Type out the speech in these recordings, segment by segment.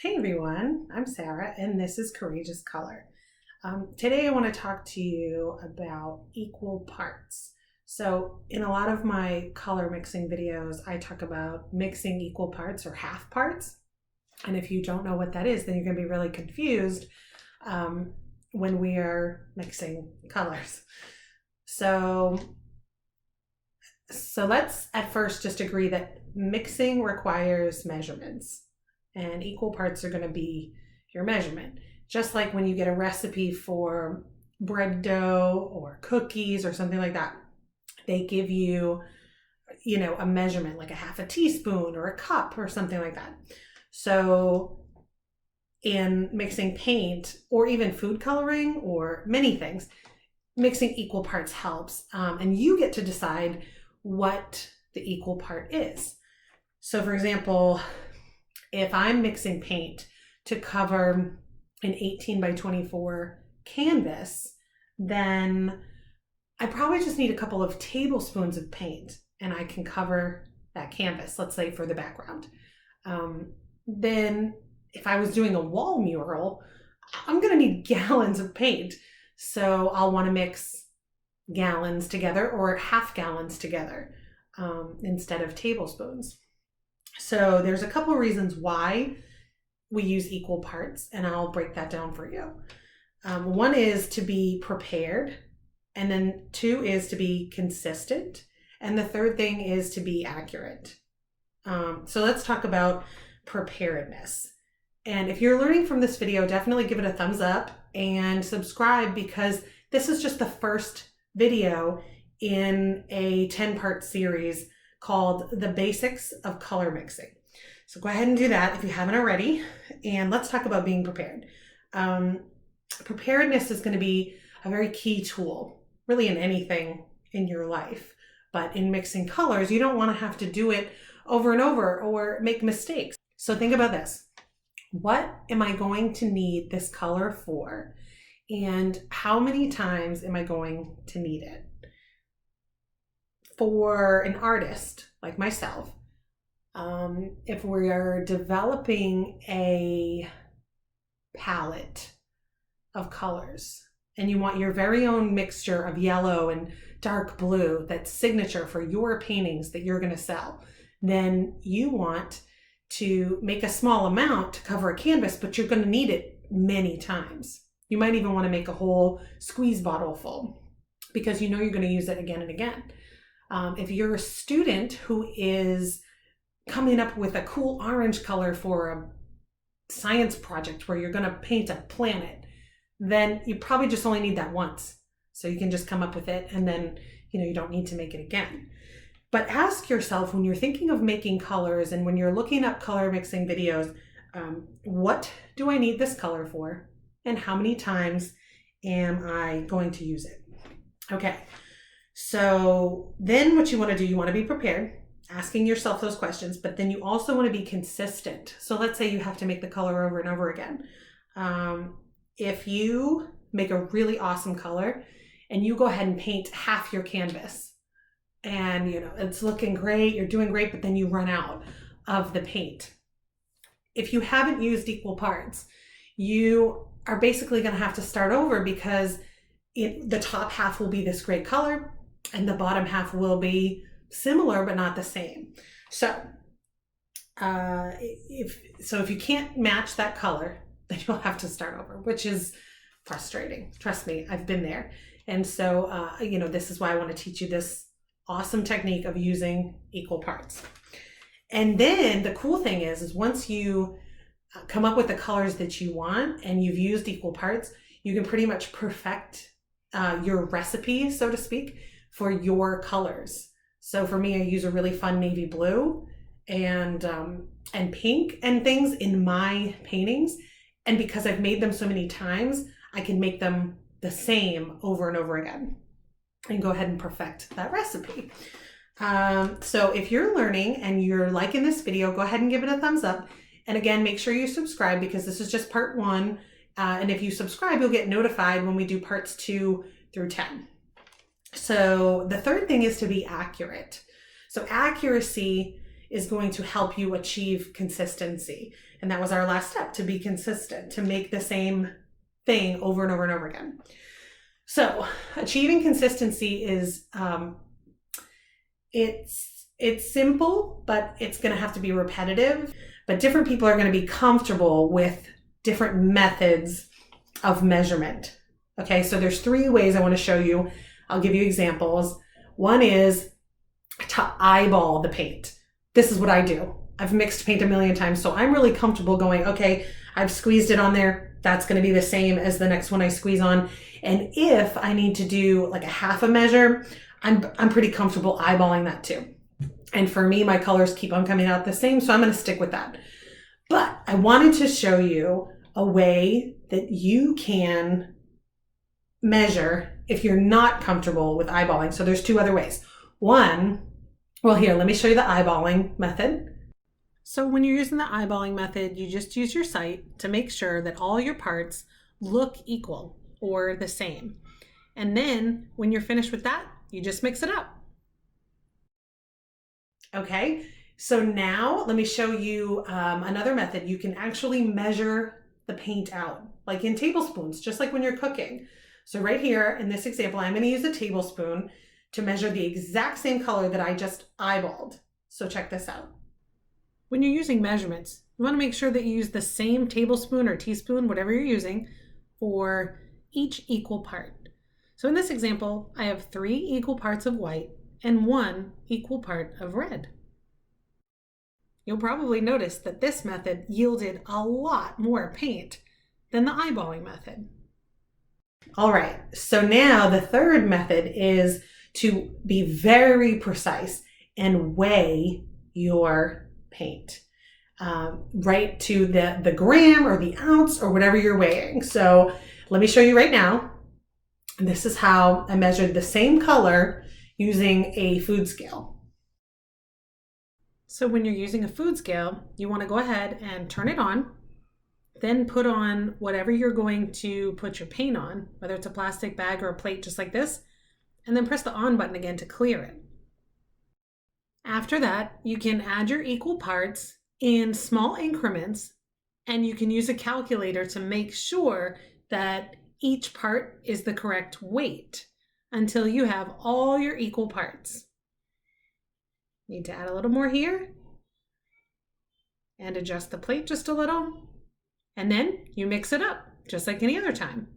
Hey everyone, I'm Sarah and this is Courageous Color. Today I want to talk to you about equal parts. So in a lot of my color mixing videos, I talk about mixing equal parts or half parts. And if you don't know what that is, then you're going to be really confused when we are mixing colors. So let's at first just agree that mixing requires measurements. And equal parts are going to be your measurement. Just like when you get a recipe for bread dough or cookies or something like that, they give you, a measurement like a half a teaspoon or a cup or something like that. So in mixing paint or even food coloring or many things, mixing equal parts helps. And you get to decide what the equal part is. So for example, if I'm mixing paint to cover an 18 by 24 canvas, then I probably just need a couple of tablespoons of paint and I can cover that canvas, let's say for the background. Then if I was doing a wall mural, I'm gonna need gallons of paint. So I'll wanna mix gallons together or half gallons together instead of tablespoons. So there's a couple of reasons why we use equal parts, and I'll break that down for you. One is to be prepared, and then two is to be consistent, and the third thing is to be accurate. So let's talk about preparedness. And if you're learning from this video, definitely give it a thumbs up and subscribe, because this is just the first video in a 10-part series called The Basics of Color Mixing. So go ahead and do that if you haven't already. And let's talk about being prepared. Preparedness is going to be a very key tool, really in anything in your life. But in mixing colors, you don't want to have to do it over and over or make mistakes. So think about this. What am I going to need this color for? And how many times am I going to need it? For an artist like myself, if we are developing a palette of colors and you want your very own mixture of yellow and dark blue that's signature for your paintings that you're going to sell, then you want to make a small amount to cover a canvas, but you're going to need it many times. You might even want to make a whole squeeze bottle full because you know you're going to use it again and again. If you're a student who is coming up with a cool orange color for a science project where you're going to paint a planet, then you probably just only need that once. So you can just come up with it and then, you don't need to make it again. But ask yourself when you're thinking of making colors and when you're looking up color mixing videos, what do I need this color for? And how many times am I going to use it? Okay. So then what you want to do, you want to be prepared, asking yourself those questions, but then you also want to be consistent. So let's say you have to make the color over and over again. If you make a really awesome color and you go ahead and paint half your canvas and it's looking great, you're doing great, but then you run out of the paint. If you haven't used equal parts, you are basically going to have to start over because the top half will be this great color and the bottom half will be similar but not the same. So if you can't match that color, then you'll have to start over, which is frustrating. Trust me, I've been there. And so this is why I want to teach you this awesome technique of using equal parts. And then the cool thing is once you come up with the colors that you want and you've used equal parts, you can pretty much perfect your recipe, so to speak, for your colors. So for me, I use a really fun navy blue and pink and things in my paintings. And because I've made them so many times, I can make them the same over and over again and go ahead and perfect that recipe. So if you're learning and you're liking this video, go ahead and give it a thumbs up. And again, make sure you subscribe because this is just part 1. And if you subscribe, you'll get notified when we do parts 2 through 10. So the third thing is to be accurate. So accuracy is going to help you achieve consistency. And that was our last step, to be consistent, to make the same thing over and over and over again. So achieving consistency is, it's simple, but it's going to have to be repetitive. But different people are going to be comfortable with different methods of measurement. Okay, so there's 3 ways I want to show you. I'll give you examples. One is to eyeball the paint. This is what I do. I've mixed paint a million times, so I'm really comfortable going, okay, I've squeezed it on there. That's going to be the same as the next one I squeeze on. And if I need to do like a half a measure, I'm pretty comfortable eyeballing that too. And for me, my colors keep on coming out the same, so I'm going to stick with that. But I wanted to show you a way that you can measure if you're not comfortable with eyeballing. So there's 2 other ways. One, well, here, let me show you the eyeballing method. So when you're using the eyeballing method, you just use your sight to make sure that all your parts look equal or the same. And then when you're finished with that, you just mix it up. Okay, so now let me show you another method. You can actually measure the paint out, like in tablespoons, just like when you're cooking. So right here in this example, I'm going to use a tablespoon to measure the exact same color that I just eyeballed. So check this out. When you're using measurements, you want to make sure that you use the same tablespoon or teaspoon, whatever you're using, for each equal part. So in this example, I have 3 equal parts of white and 1 equal part of red. You'll probably notice that this method yielded a lot more paint than the eyeballing method. All right, so now the third method is to be very precise and weigh your paint, right to the gram or the ounce or whatever you're weighing. So let me show you right now. This is how I measured the same color using a food scale. So when you're using a food scale, you want to go ahead and turn it on, then put on whatever you're going to put your paint on, whether it's a plastic bag or a plate just like this, and then press the on button again to clear it. After that, you can add your equal parts in small increments, and you can use a calculator to make sure that each part is the correct weight until you have all your equal parts. Need to add a little more here and adjust the plate just a little, and then you mix it up just like any other time.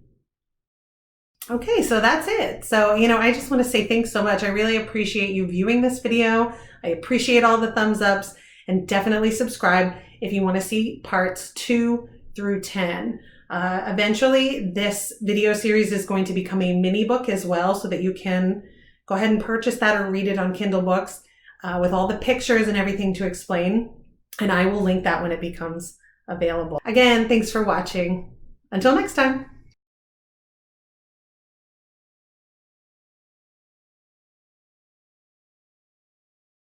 Okay, so that's it. So, I just want to say thanks so much. I really appreciate you viewing this video. I appreciate all the thumbs ups, and definitely subscribe if you want to see parts 2 through 10. Eventually, this video series is going to become a mini book as well, so that you can go ahead and purchase that or read it on Kindle books with all the pictures and everything to explain. And I will link that when it becomes available. Again, thanks for watching. Until next time.